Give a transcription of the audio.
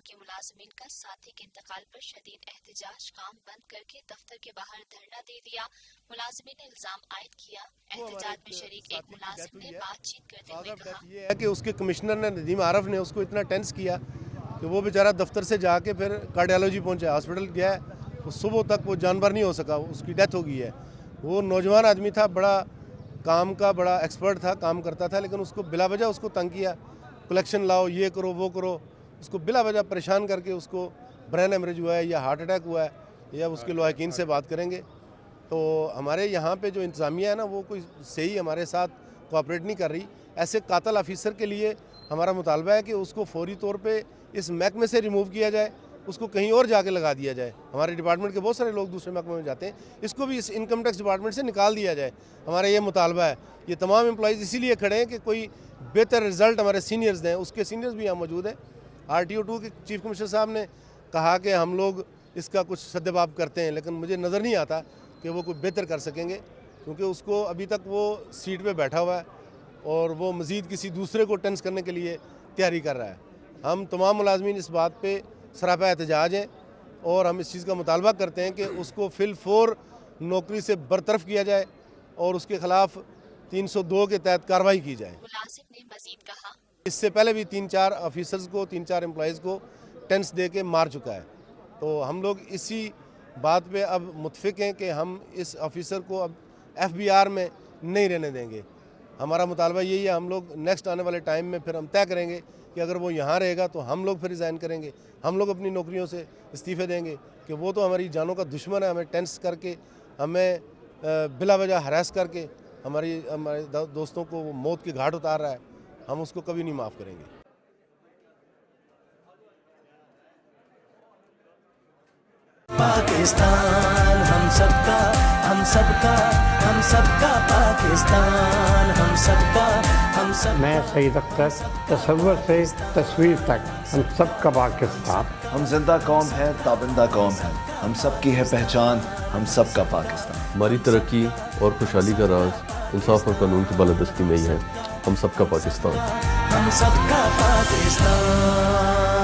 کے ملازمین کا ساتھی کے انتقال پر شدید احتجاج، کام بند کر کے دفتر کے باہر دھرنا دے دیا۔ ملازمین نے الزام عائد کیا۔ احتجاج میں شریک ایک ملازم نے بات چیت کرتے ہوئے کہا یہ ہے کہ اس کے کمشنر نے ندیم عارف نے اس کو اتنا ٹینس کیا کہ وہ بیچارہ دفتر سے جا کے پھر کارڈیالوجی پہنچا، ہاسپٹل گیا ہے، وہ صبح تک وہ جانبر نہیں ہو سکا، اس کی ڈیتھ ہو گئی ہے۔ وہ نوجوان آدمی تھا، بڑا کام کا بڑا ایکسپرٹ تھا، کام کرتا تھا، لیکن اس کو بلا وجہ اس کو تنگ کیا، کلیکشن لاؤ، یہ کرو وہ کرو، اس کو بلا وجہ پریشان کر کے اس کو برین ہیمریج ہوا ہے یا ہارٹ اٹیک ہوا ہے، یا اس کے لواحقین سے بات کریں گے۔ تو ہمارے یہاں پہ جو انتظامیہ ہے نا، وہ کوئی صحیح ہمارے ساتھ کوآپریٹ نہیں کر رہی۔ ایسے قاتل آفیسر کے لیے ہمارا مطالبہ ہے کہ اس کو فوری طور پہ اس محکمے سے ریموو کیا جائے، اس کو کہیں اور جا کے لگا دیا جائے۔ ہمارے ڈپارٹمنٹ کے بہت سارے لوگ دوسرے محکمے میں جاتے ہیں، اس کو بھی اس انکم ٹیکس ڈپارٹمنٹ سے نکال دیا جائے، ہمارا یہ مطالبہ ہے۔ یہ تمام امپلائیز اسی لیے کھڑے ہیں کہ کوئی بہتر رزلٹ ہمارے سینئرز دیں، اس کے سینئرز بھی یہاں موجود ہیں۔ RTO2 کے چیف کمشنر صاحب نے کہا کہ ہم لوگ اس کا کچھ سدباب کرتے ہیں، لیکن مجھے نظر نہیں آتا کہ وہ کوئی بہتر کر سکیں گے، کیونکہ اس کو ابھی تک وہ سیٹ پہ بیٹھا ہوا ہے اور وہ مزید کسی دوسرے کو ٹینس کرنے کے لیے تیاری کر رہا ہے۔ ہم تمام ملازمین اس بات پہ سراپا احتجاج ہیں اور ہم اس چیز کا مطالبہ کرتے ہیں کہ اس کو فی الفور نوکری سے برطرف کیا جائے اور اس کے خلاف 302 کے تحت کارروائی کی جائے۔ ملازم نے مزید کہا اس سے پہلے بھی 3-4 آفیسرز کو 3-4 امپلائیز کو ٹینس دے کے مار چکا ہے۔ تو ہم لوگ اسی بات پہ اب متفق ہیں کہ ہم اس آفیسر کو اب FBR میں نہیں رہنے دیں گے۔ ہمارا مطالبہ یہی ہے، ہم لوگ نیکسٹ آنے والے ٹائم میں پھر ہم طے کریں گے کہ اگر وہ یہاں رہے گا تو ہم لوگ پھر ریزائن کریں گے، ہم لوگ اپنی نوکریوں سے استعفے دیں گے، کہ وہ تو ہماری جانوں کا دشمن ہے، ہمیں ٹینس کر کے، ہمیں بلا وجہ ہراس کر کے ہمارے دوستوں کو وہ موت کے گھاٹ اتار رہا ہے، ہم اس کو کبھی نہیں معاف کریں گے۔ پاکستان ہم سب کا، ہم سب کا، ہم سب کا پاکستان، ہم سب کا، ہم سب۔ میں سعید اختر، تصور سے تصویر تک ہم سب کا پاکستان۔ ہم زندہ قوم ہے، تابندہ قوم ہے، ہم سب کی ہے پہچان، ہم سب کا پاکستان۔ ہماری ترقی اور خوشحالی کا راز انصاف اور قانون کی بالادستی میں ہی ہے، ہم سب کا پاکستان۔ ہم سب کا پاکستان۔